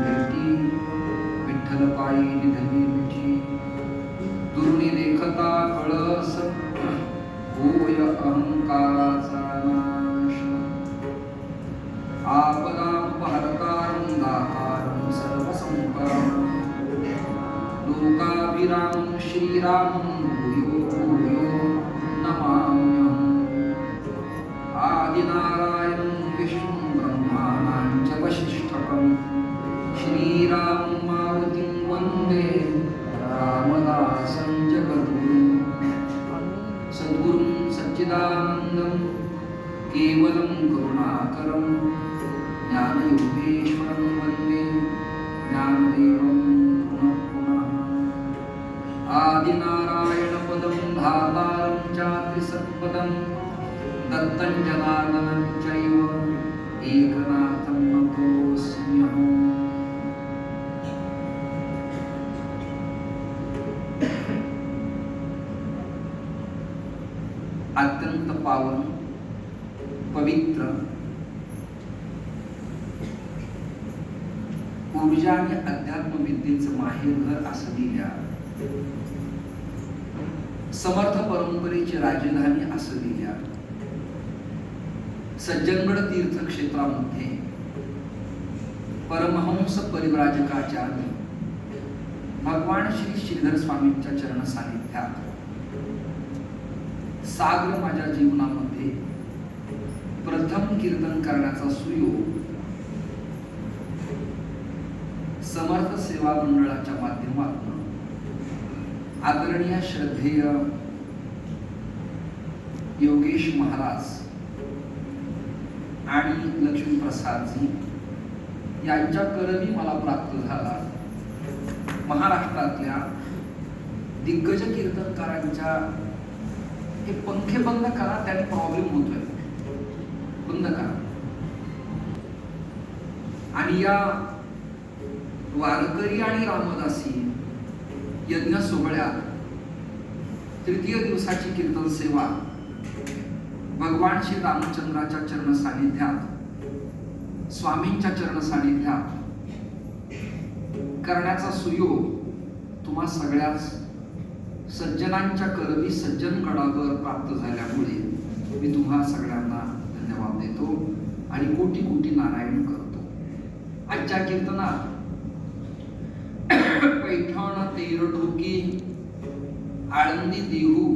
भेटी विठ्ठल पायी निधनी मिठी दुर्नी देखता कळस होय अहंकाराचा नाश आपदापहर्तारं दातारं सर्वसंपदां लोकाभिरामं श्रीरामं भूयो भूयो नमाम्यहम् आदिनारायणं विष्णुं ब्रह्माणां च वसिष्ठकं श्रीरामं मारुतिं वन्दे रामदासं जगद्गुरुं सद्गुरुं सच्चिदानन्दं केवलं करुणाकरं ज्ञानयोगेश्वरं वन्दे ज्ञानदेवं पुनः पुनः आदिनारायणपदं धातारं चात्रिसत्पदं दत्तं जनार्दनं चैव एकनाथं नतोऽस्म्यहम्। अत्यंत पावन पवित्र ऊर्जा आणि अध्यात्म विद्येचं माहेरघर असलेल्या समर्थ परंपरेची राजधानी असलेल्या सज्जनगड तीर्थक्षेत्रामध्ये परमहंस परिव्राजकाचार्य भगवान श्री श्रीधर स्वामींच्या चरण सानिध्यात साग्र माझ्या जीवनामध्ये प्रथम कीर्तन करण्याचा सुयोग समर्थ सेवा मंडळाच्या माध्यमातून आदरणीय श्रद्धेय योगेश महाराज आणि लक्ष्मीप्रसादजी यांच्या करणी मला प्राप्त झाला। महाराष्ट्रातल्या दिग्गज कीर्तनकारांच्या हे पंखे बंद करा, त्याने प्रॉब्लेम होतोय, बंद करा। आणि या वारकरी आणि रामदासी यज्ञ सोहळ्यात तृतीय दिवसाची कीर्तन सेवा भगवान श्री रामचंद्राच्या चरण सानिध्यात स्वामींच्या चरण सानिध्यात करण्याचा सुयोग तुम्हा सगळ्याच सज्जनांच्या करवी सज्जनगडावर प्राप्त झाल्यामुळे मी तुम्हा सगळ्यांना धन्यवाद देतो आणि कोटी कोटी नारायण करतो। आजच्या कीर्तनात पैठण, तेरडोकी, आळंदी, देहू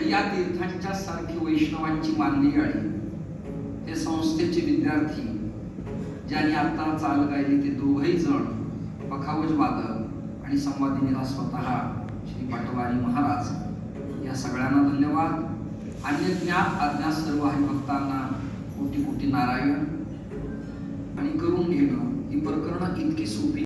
या तीर्थांच्या सारखी वैष्णवांची मानली गाडी हे संस्थेचे विद्यार्थी ज्यांनी आता चाल गायली ते दोघही जण पखावज वादक आणि संवादिनीला स्वतः श्री पाटवारी महाराज या सगळ्यांना धन्यवाद। अन्य ज्ञात अज्ञात सर्व हरिभक्तांना कोटी कोटी नारायण। आणि करून घेणं ही प्रकरणं इतकी सोपी